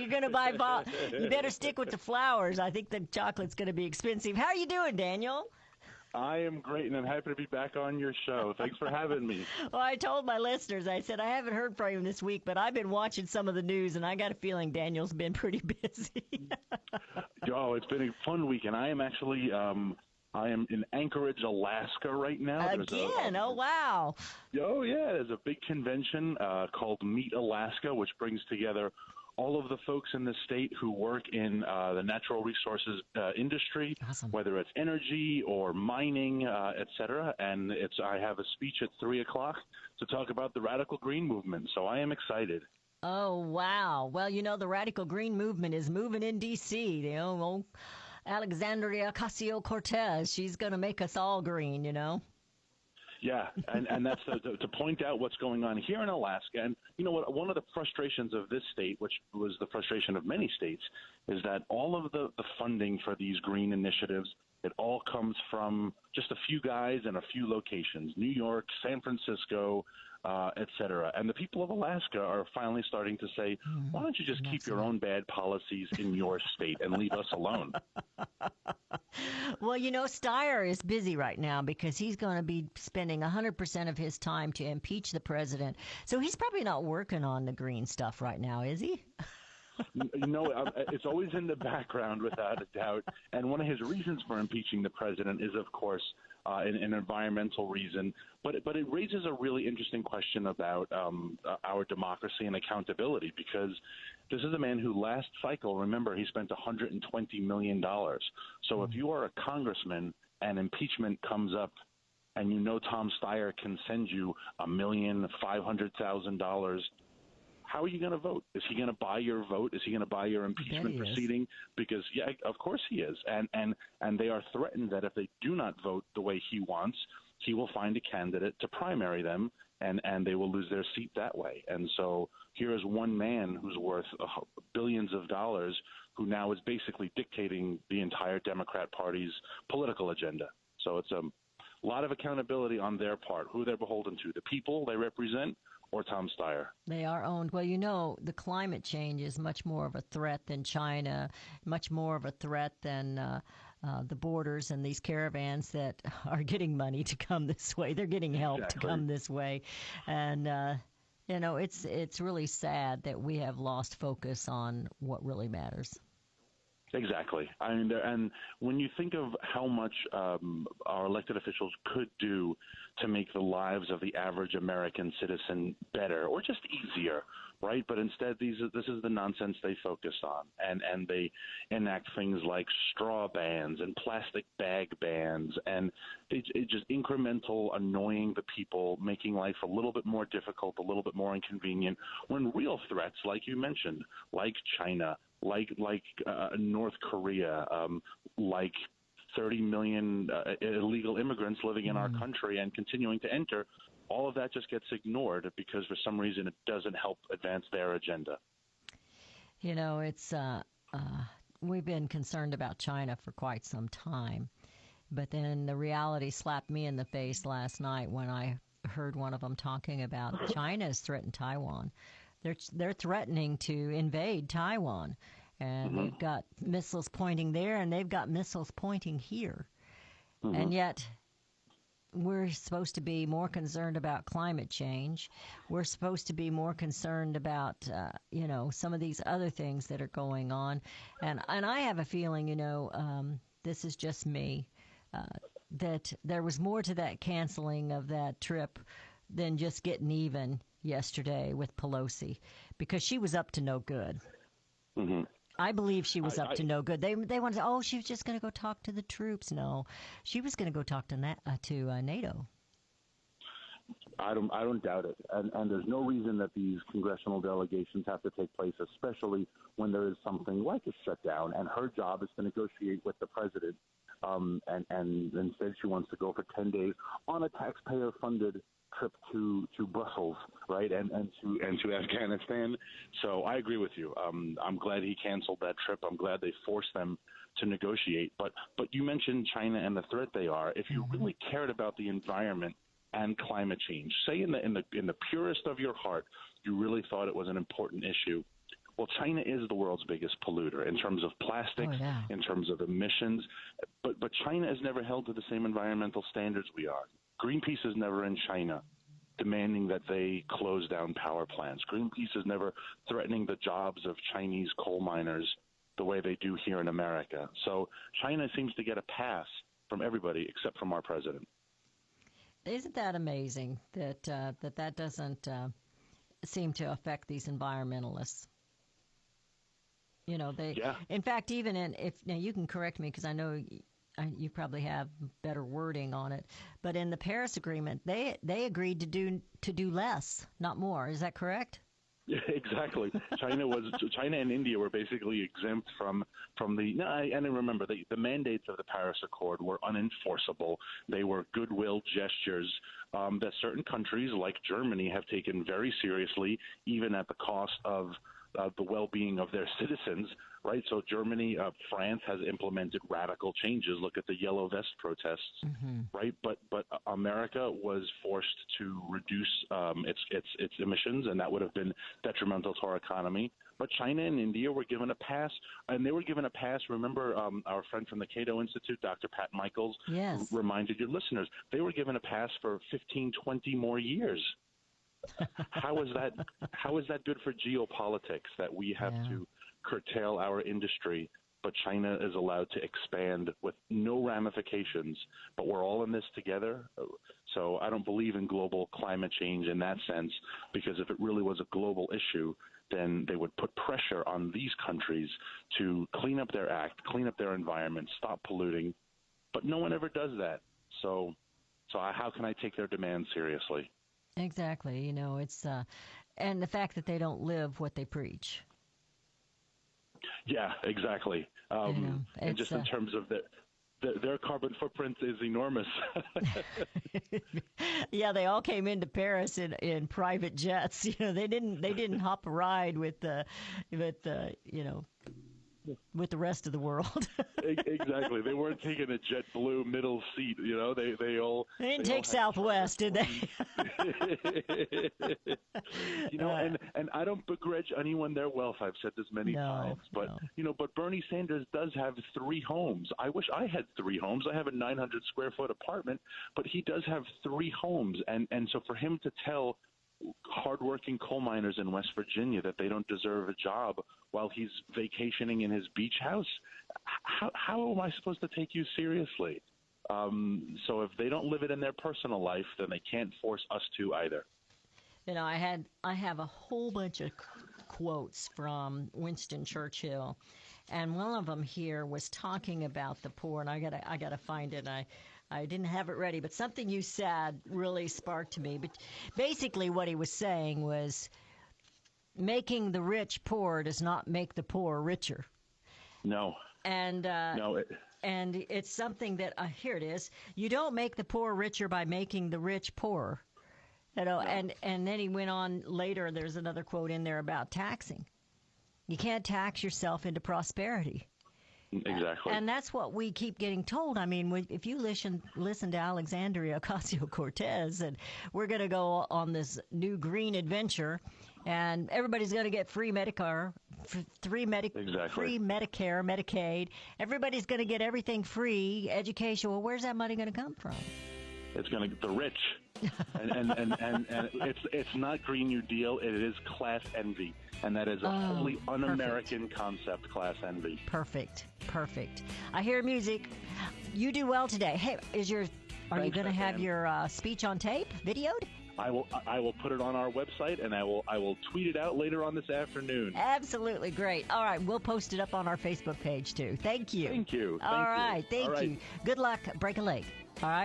you're going to buy you better stick with the flowers. I think the chocolate's going to be expensive. How are you doing, Daniel? I am great, and I'm happy to be back on your show. Thanks for having me. Well, I told my listeners, I said, I haven't heard from him this week, but I've been watching some of the news, and I got a feeling Daniel's been pretty busy. It's been a fun week, and I am actually I am in Anchorage, Alaska right now. Again? Oh, wow. Oh, yeah. There's a big convention called Meet Alaska, which brings together all of the folks in the state who work in the natural resources industry, awesome. Whether it's energy or mining, et cetera. And I have a speech at 3 o'clock to talk about the radical green movement. So I am excited. Oh, wow. Well, the radical green movement is moving in D.C. Alexandria Ocasio-Cortez, she's going to make us all green, Yeah, and that's to point out what's going on here in Alaska. And you know what? One of the frustrations of this state, which was the frustration of many states, is that all of the funding for these green initiatives, it all comes from just a few guys and a few locations, New York, San Francisco, et cetera. And the people of Alaska are finally starting to say, why don't you just keep your own bad policies in your state and leave us alone? Well, Steyer is busy right now because he's going to be spending 100% of his time to impeach the president. So he's probably not working on the green stuff right now, is he? It's always in the background without a doubt. And one of his reasons for impeaching the president is, of course, an environmental reason. But it raises a really interesting question about our democracy and accountability, because this is a man who last cycle, remember, he spent $120 million. So if you are a congressman and impeachment comes up and Tom Steyer can send you $1,500,000, how are you going to vote? Is he going to buy your vote? Is he going to buy your impeachment proceeding? Because, yeah, of course he is. And they are threatened that if they do not vote the way he wants, he will find a candidate to primary them, and they will lose their seat that way. And so here is one man who's worth billions of dollars who now is basically dictating the entire Democrat Party's political agenda. So it's a lot of accountability on their part. Who they're beholden to, the people they represent, or Tom Steyer? They are owned. Well, the climate change is much more of a threat than China, much more of a threat than the borders and these caravans that are getting money to come this way. They're getting help to come this way. And, it's really sad that we have lost focus on what really matters. Exactly. I mean, and when you think of how much our elected officials could do to make the lives of the average American citizen better or just easier, right? But instead, this is the nonsense they focus on, and they enact things like straw bans and plastic bag bans, and it's just incremental, annoying the people, making life a little bit more difficult, a little bit more inconvenient, when real threats, like you mentioned, like China, like North Korea, like 30 million illegal immigrants living in our country and continuing to enter, all of that just gets ignored because for some reason it doesn't help advance their agenda. It's we've been concerned about China for quite some time, but then the reality slapped me in the face last night when I heard one of them talking about China's threatened Taiwan. They're threatening to invade Taiwan, and they've got missiles pointing there, and they've got missiles pointing here. And yet we're supposed to be more concerned about climate change. We're supposed to be more concerned about, some of these other things that are going on. And I have a feeling, this is just me, that there was more to that canceling of that trip than just getting even yesterday with Pelosi, because she was up to no good. I believe she was up to no good. They wanted to, she was just going to go talk to the troops. No, she was going to go talk to NATO. I don't doubt it, and there's no reason that these congressional delegations have to take place, especially when there is something like a shutdown, and her job is to negotiate with the president. And instead, she wants to go for 10 days on a taxpayer-funded trip to Brussels, right, and to Afghanistan. So I agree with you. I'm glad he canceled that trip. I'm glad they forced them to negotiate. But you mentioned China and the threat they are. If you really cared about the environment and climate change, say in the purest of your heart, you really thought it was an important issue, Well, China is the world's biggest polluter in terms of plastics, in terms of emissions. But China is never held to the same environmental standards we are. Greenpeace is never in China demanding that they close down power plants. Greenpeace is never threatening the jobs of Chinese coal miners the way they do here in America. So China seems to get a pass from everybody except from our president. Isn't that amazing that that doesn't seem to affect these environmentalists? You know, in fact, even now you can correct me because I know you probably have better wording on it, but in the Paris Agreement, they agreed to do less, not more. Is that correct? Yeah, exactly. China and India were basically exempt from the. And remember, the mandates of the Paris Accord were unenforceable. They were goodwill gestures that certain countries, like Germany, have taken very seriously, even at the cost of the well-being of their citizens, right? So Germany, France has implemented radical changes. Look at the Yellow Vest protests, right? But America was forced to reduce its emissions, and that would have been detrimental to our economy. But China and India were given a pass, and they were given a pass. Remember our friend from the Cato Institute, Dr. Pat Michaels, reminded your listeners, they were given a pass for 15, 20 more years. How is that good for geopolitics that we have to curtail our industry, but China is allowed to expand with no ramifications, but we're all in this together? So I don't believe in global climate change in that sense, because if it really was a global issue, then they would put pressure on these countries to clean up their act, clean up their environment, stop polluting, but no one ever does that. So how can I take their demands seriously? Exactly. You know, it's and the fact that they don't live what they preach. Yeah, exactly. And just in terms of their carbon footprint is enormous. Yeah, they all came into Paris in private jets. You know, they didn't hop a ride with the rest of the world. Exactly. They weren't taking a JetBlue middle seat. You know, they didn't take Southwest, did they? You know, and I don't begrudge anyone their wealth. I've said this many times, but but Bernie Sanders does have 3 homes. I wish I had 3 homes. I have a 900 square foot apartment, but he does have 3 homes, and so for him to tell hardworking coal miners in West Virginia that they don't deserve a job while he's vacationing in his beach house, how am I supposed to take you seriously? So if they don't live it in their personal life, then they can't force us to either. You know, I have a whole bunch of quotes from Winston Churchill, and one of them here was talking about the poor, and I gotta find it. I didn't have it ready, but something you said really sparked to me. But basically what he was saying was making the rich poor does not make the poor richer. No. And and it's something that here it is. You don't make the poor richer by making the rich poorer. You know, no. And then he went on later, there's another quote in there about taxing. You can't tax yourself into prosperity. Exactly. And that's what we keep getting told. I mean, if you listen to Alexandria Ocasio-Cortez, and we're going to go on this new green adventure, and everybody's going to get free Medicare, free Medicare, Medicaid. Everybody's going to get everything free, education. Well, where's that money going to come from? It's going to get the rich. and it's not Green New Deal. It is class envy. And that is a wholly un-American concept, class envy. Perfect. I hear music. You do well today. Hey, are you going to have your speech on tape, videoed? I will put it on our website, and I will tweet it out later on this afternoon. Absolutely great. All right, we'll post it up on our Facebook page too. Thank you. Thank you. All right, thank you. Good luck. Break a leg. All right.